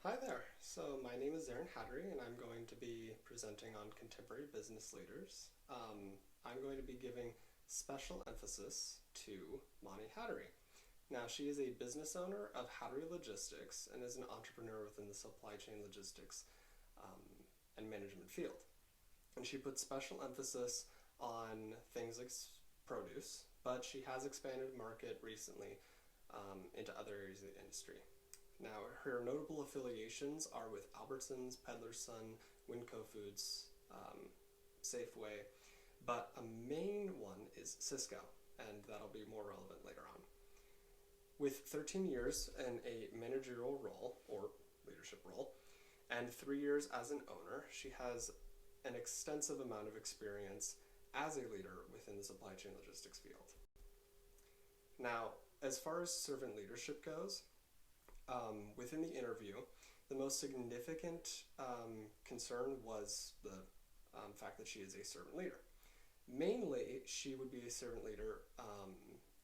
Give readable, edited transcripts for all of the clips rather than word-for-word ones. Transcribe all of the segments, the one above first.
Hi there. So my name is Aaron Hattery, and I'm going to be presenting on contemporary business leaders. I'm going to be giving special emphasis to Monty Hattery. Now, she is a business owner of Hattery Logistics and is an entrepreneur within the supply chain logistics um, and management field. And she puts special emphasis on things like produce, but she has expanded market recently into other areas of the industry. Now, her notable affiliations are with Albertsons, Peddler's Son, Winco Foods, Safeway, but a main one is Cisco, and that'll be more relevant later on. With 13 years in a managerial role or leadership role, and 3 years as an owner, she has an extensive amount of experience as a leader within the supply chain logistics field. Now, as far as servant leadership goes, within the interview, the most significant concern was the fact that she is a servant leader. Mainly, she would be a servant leader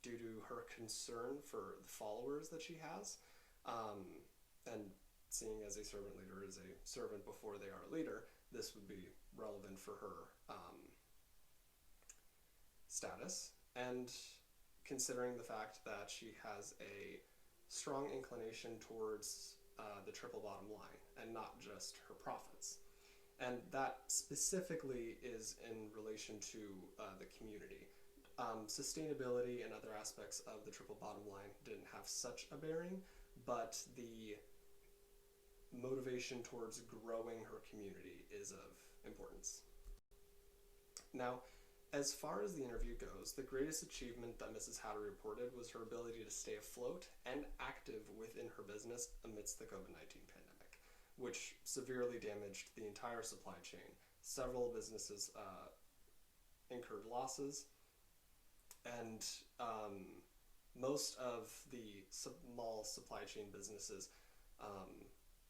due to her concern for the followers that she has, and seeing as a servant leader is a servant before they are a leader, this would be relevant for her status, and considering the fact that she has a strong inclination towards the triple bottom line and not just her profits. And that specifically is in relation to the community. Sustainability and other aspects of the triple bottom line didn't have such a bearing, but the motivation towards growing her community is of importance. Now, as far as the interview goes, the greatest achievement that Mrs. Hattery reported was her ability to stay afloat and active within her business amidst the COVID-19 pandemic, which severely damaged the entire supply chain. Several businesses incurred losses, and most of the small supply chain businesses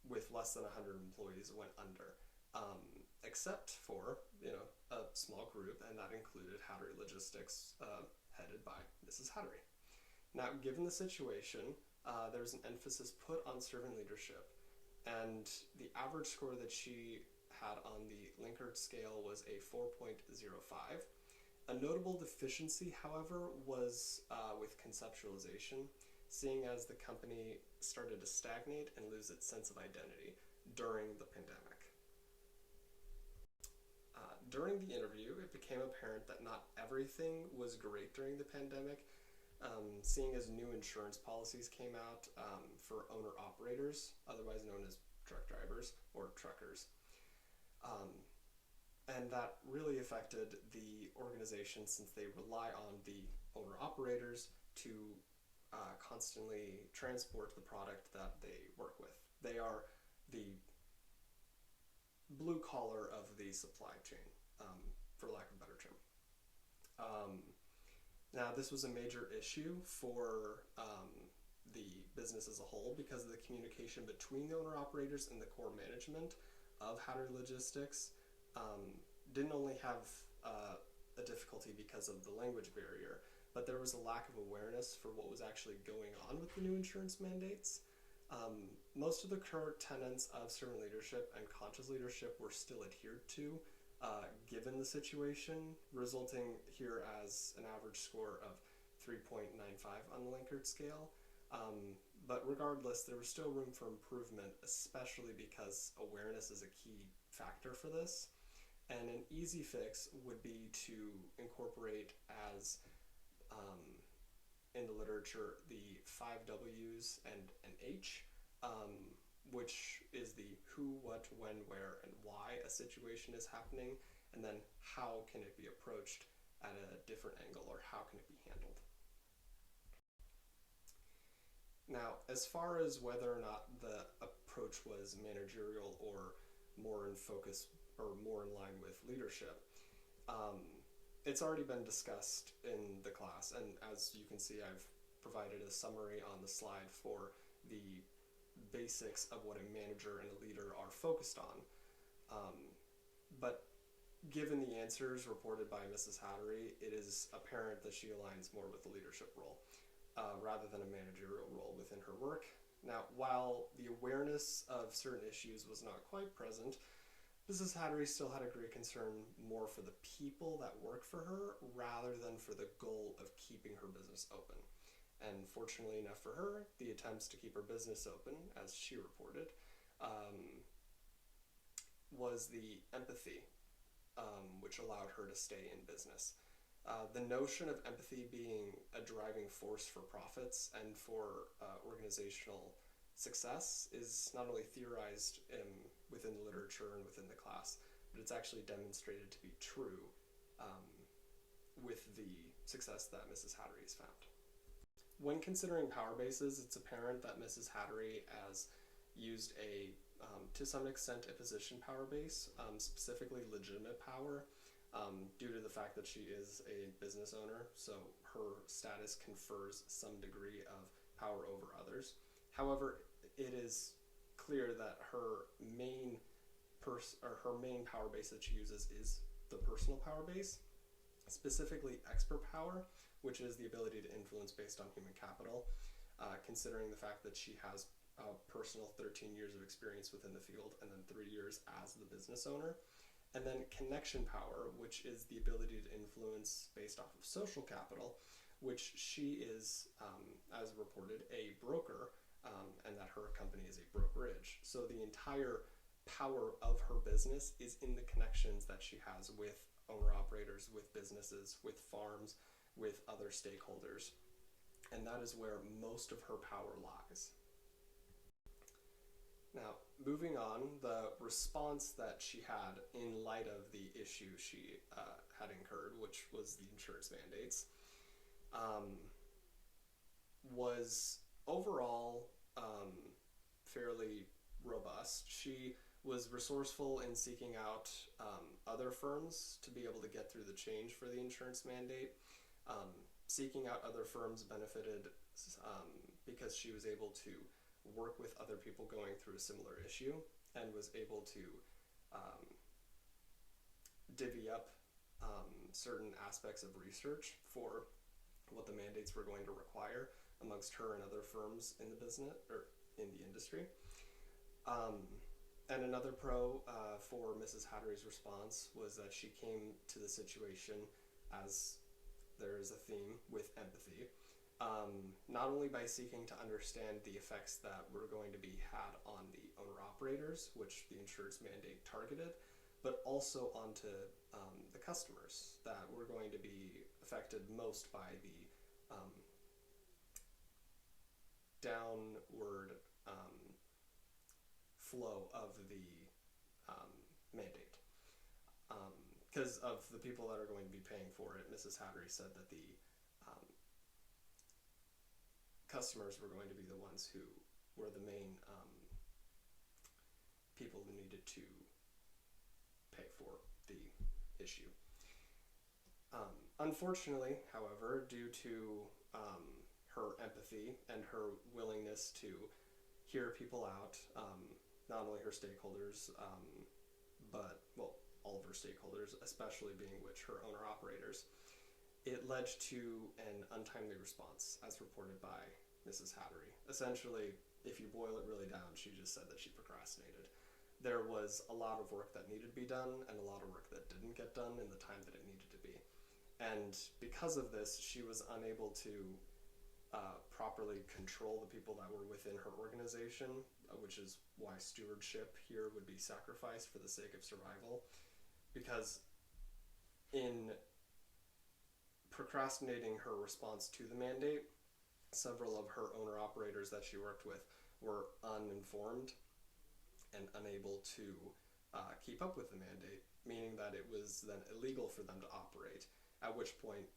with less than 100 employees went under. Except for, a small group, and that included Hattery Logistics, headed by Mrs. Hattery. Now, given the situation, there's an emphasis put on servant leadership, and the average score that she had on the Likert scale was a 4.05. A notable deficiency, however, was with conceptualization, seeing as the company started to stagnate and lose its sense of identity during the pandemic. During the interview, it became apparent that not everything was great during the pandemic, seeing as new insurance policies came out for owner-operators, otherwise known as truck drivers or truckers. And that really affected the organization since they rely on the owner-operators to constantly transport the product that they work with. They are the blue collar of the supply chain, for lack of a better term. Now, this was a major issue for the business as a whole because of the communication between the owner-operators and the core management of Hattery Logistics didn't only have a difficulty because of the language barrier, but there was a lack of awareness for what was actually going on with the new insurance mandates. Most of the current tenets of servant leadership and conscious leadership were still adhered to, given the situation, resulting here as an average score of 3.95 on the Likert scale. But regardless, there was still room for improvement, especially because awareness is a key factor for this. And an easy fix would be to incorporate as in the literature the 5 W's and an H, which is the who, what, when, where, and why a situation is happening, and then how can it be approached at a different angle, or how can it be handled. Now, as far as whether or not the approach was managerial or more in focus or more in line with leadership, it's already been discussed in the class, and as you can see, I've provided a summary on the slide for the basics of what a manager and a leader are focused on. But given the answers reported by Mrs. Hattery, it is apparent that she aligns more with the leadership role rather than a managerial role within her work. Now, while the awareness of certain issues was not quite present, Mrs. Hattery still had a great concern more for the people that work for her rather than for the goal of keeping her business open. And fortunately enough for her, the attempts to keep her business open, as she reported, was the empathy which allowed her to stay in business. The notion of empathy being a driving force for profits and for organizational success is not only theorized within the literature and within the class, but it's actually demonstrated to be true with the success that Mrs. Hattery has found. When considering power bases, it's apparent that Mrs. Hattery has used to some extent, a position power base, specifically legitimate power, due to the fact that she is a business owner, so her status confers some degree of power over others. However, it is clear that her main power base that she uses is the personal power base, specifically expert power, which is the ability to influence based on human capital, considering the fact that she has a personal 13 years of experience within the field and then 3 years as the business owner. And then connection power, which is the ability to influence based off of social capital, which she is, as reported, a broker, and that her company is a brokerage. So the entire power of her business is in the connections that she has with owner-operators, with businesses, with farms, with other stakeholders. And that is where most of her power lies. Now, moving on, the response that she had in light of the issue she had incurred, which was the insurance mandates, was overall fairly robust. She was resourceful in seeking out other firms to be able to get through the change for the insurance mandate. Seeking out other firms benefited because she was able to work with other people going through a similar issue and was able to divvy up certain aspects of research for what the mandates were going to require amongst her and other firms in the business or in the industry. And another pro for Mrs. Hattery's response was that she came to the situation, as there is a theme, with empathy. Not only by seeking to understand the effects that were going to be had on the owner-operators, which the insurance mandate targeted, but also onto the customers that were going to be affected most by the downward flow of the mandate. Because of the people that are going to be paying for it, Mrs. Hattery said that the customers were going to be the ones who were the main people who needed to pay for the issue. Unfortunately, however, due to her empathy and her willingness to hear people out, not only her stakeholders, but, well, all of her stakeholders, especially being which her owner-operators, it led to an untimely response, as reported by Mrs. Hattery. Essentially, if you boil it really down, she just said that she procrastinated. There was a lot of work that needed to be done and a lot of work that didn't get done in the time that it needed to be. And because of this, she was unable to properly control the people that were within her organization, which is why stewardship here would be sacrificed for the sake of survival. Because in procrastinating her response to the mandate, several of her owner-operators that she worked with were uninformed and unable to keep up with the mandate, meaning that it was then illegal for them to operate, at which point,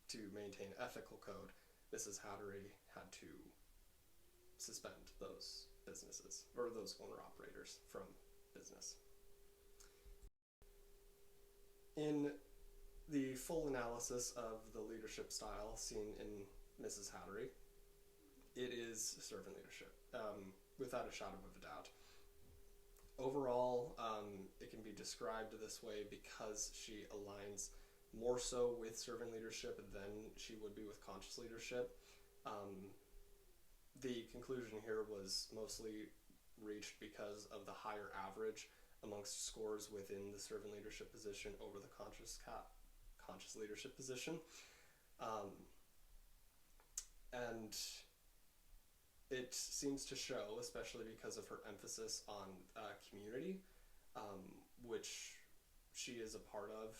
to maintain ethical code, Mrs. Hattery had to suspend those businesses, or those owner-operators from business. In the full analysis of the leadership style seen in Mrs. Hattery, it is servant leadership, without a shadow of a doubt. Overall, it can be described this way because she aligns more so with servant leadership than she would be with conscious leadership. The conclusion here was mostly reached because of the higher average amongst scores within the servant leadership position over the conscious leadership position. And it seems to show, especially because of her emphasis on community, which she is a part of,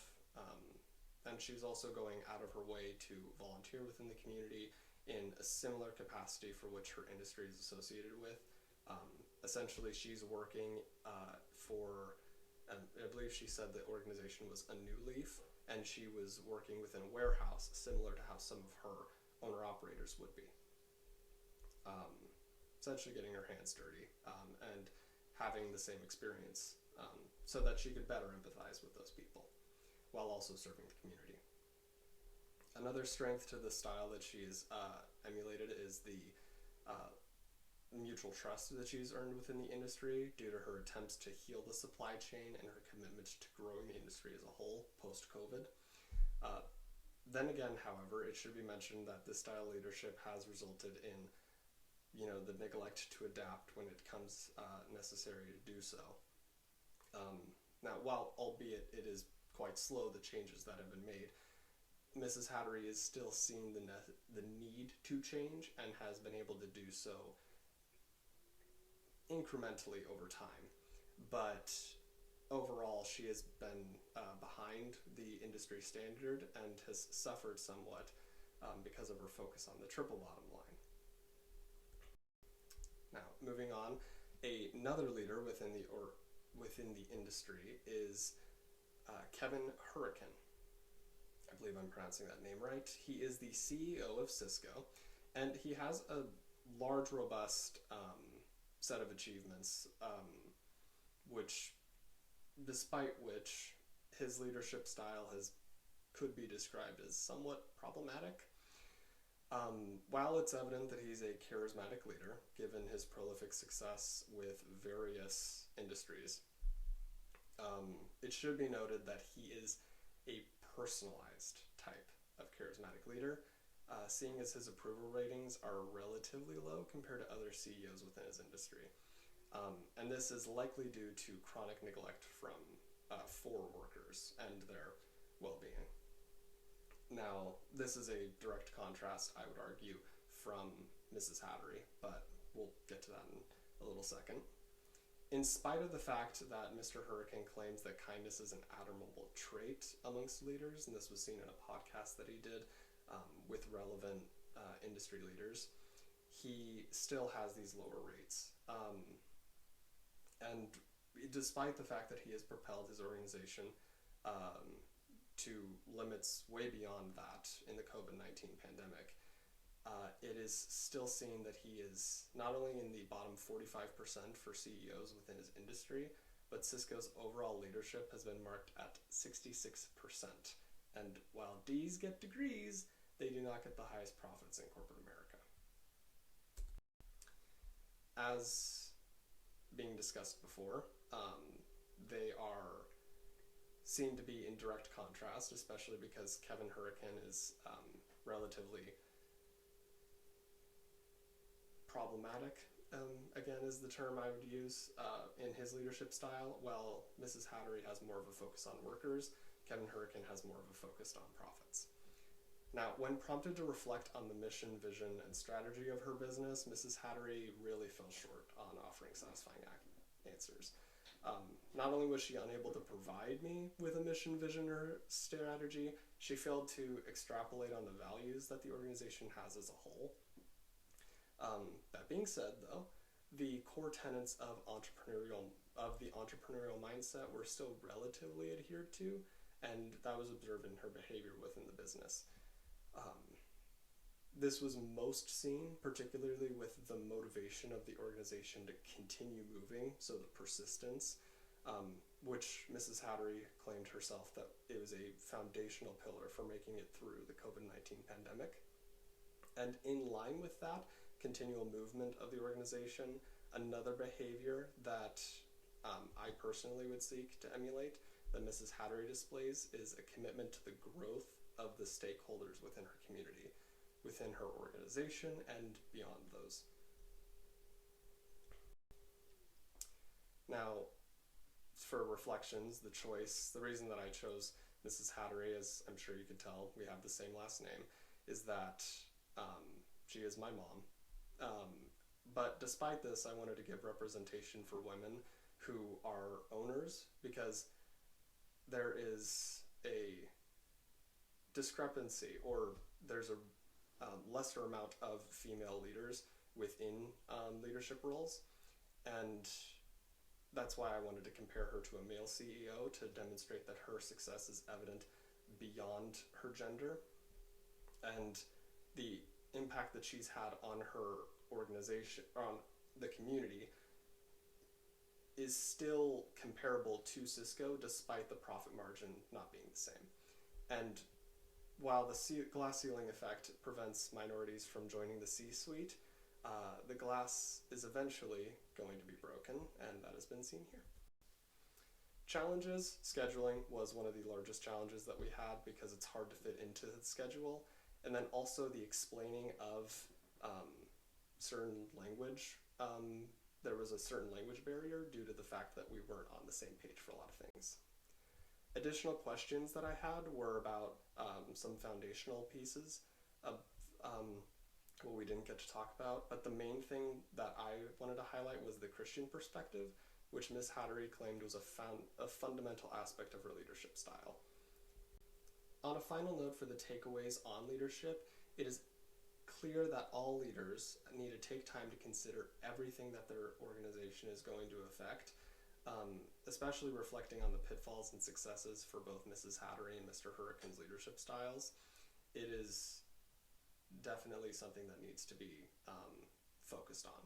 and she's also going out of her way to volunteer within the community in a similar capacity for which her industry is associated with. Essentially, she's working for, I believe she said the organization was A New Leaf, and she was working within a warehouse, similar to how some of her owner-operators would be. Essentially getting her hands dirty and having the same experience so that she could better empathize with those people while also serving the community. Another strength to the style that she's emulated is the mutual trust that she's earned within the industry due to her attempts to heal the supply chain and her commitment to growing the industry as a whole post-COVID. Then again, however, it should be mentioned that this style of leadership has resulted in the neglect to adapt when it comes necessary to do so. Now, while albeit it is quite slow, the changes that have been made, Mrs. Hattery is still seeing the need to change and has been able to do so incrementally over time. But overall, she has been behind the industry standard and has suffered somewhat because of her focus on the triple bottom line. Now, moving on, another leader within the industry is Kevin Hurricane. I believe I'm pronouncing that name right. He is the CEO of Cisco, and he has a large, robust set of achievements, despite which his leadership style could be described as somewhat problematic. While it's evident that he's a charismatic leader, given his prolific success with various industries, it should be noted that he is a personalized type of charismatic leader, seeing as his approval ratings are relatively low compared to other CEOs within his industry. And this is likely due to chronic neglect for workers and their well-being. Now, this is a direct contrast, I would argue, from Mrs. Hattery, but we'll get to that in a little second. In spite of the fact that Mr. Hurricane claims that kindness is an admirable trait amongst leaders, and this was seen in a podcast that he did with relevant industry leaders, he still has these lower rates. And despite the fact that he has propelled his organization to limits way beyond that in the COVID-19 pandemic, it is still seen that he is not only in the bottom 45% for CEOs within his industry, but Cisco's overall leadership has been marked at 66%. And while D's get degrees, they do not get the highest profits in corporate America. As being discussed before, they are seen to be in direct contrast, especially because Kevin Hurricane is relatively problematic, again is the term I would use, in his leadership style. While Mrs. Hattery has more of a focus on workers, Kevin Hurricane has more of a focus on profits. Now, when prompted to reflect on the mission, vision, and strategy of her business, Mrs. Hattery really fell short on offering satisfying answers. Not only was she unable to provide me with a mission, vision, or strategy, she failed to extrapolate on the values that the organization has as a whole. That being said, though, the core tenets of the entrepreneurial mindset were still relatively adhered to, and that was observed in her behavior within the business. This was most seen particularly with the motivation of the organization to continue moving, so the persistence, which Mrs. Hattery claimed herself that it was a foundational pillar for making it through the COVID-19 pandemic. And in line with that continual movement of the organization, another behavior that I personally would seek to emulate that Mrs. Hattery displays is a commitment to the growth of the stakeholders within her community, within her organization, and beyond those for reflections, the choice, the reason that I chose Mrs. Hattery, as I'm sure you could tell, we have the same last name, is that she is my mom. But despite this, I wanted to give representation for women who are owners, because there is a discrepancy, or there's a lesser amount of female leaders within leadership roles, and that's why I wanted to compare her to a male CEO to demonstrate that her success is evident beyond her gender, and the impact that she's had on her organization, on the community, is still comparable to Cisco despite the profit margin not being the same. And while the glass ceiling effect prevents minorities from joining the C-suite, the glass is eventually going to be broken, and that has been seen here. Challenges, scheduling was one of the largest challenges that we had because it's hard to fit into the schedule, and then also the explaining of certain language. There was a certain language barrier due to the fact that we weren't on the same page for a lot of things. Additional questions that I had were about some foundational pieces of what we didn't get to talk about, but the main thing that I wanted to highlight was the Christian perspective, which Ms. Hattery claimed was a fundamental aspect of her leadership style. On a final note for the takeaways on leadership, it is clear that all leaders need to take time to consider everything that their organization is going to affect, especially reflecting on the pitfalls and successes for both Mrs. Hattery and Mr. Hurricane's leadership styles. It is definitely something that needs to be focused on.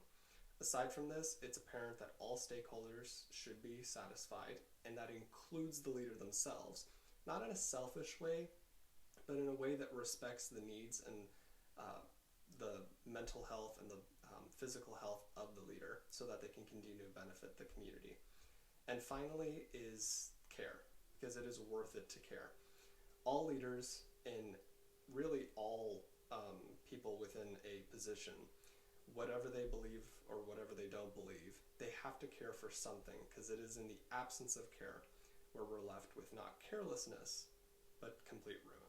Aside from this, it's apparent that all stakeholders should be satisfied, and that includes the leader themselves, not in a selfish way, but in a way that respects the needs and the mental health and the physical health of the leader so that they can continue to benefit the community. And finally is care, because it is worth it to care. All leaders in really all people within a position, whatever they believe or whatever they don't believe, they have to care for something, because it is in the absence of care where we're left with not carelessness, but complete ruin.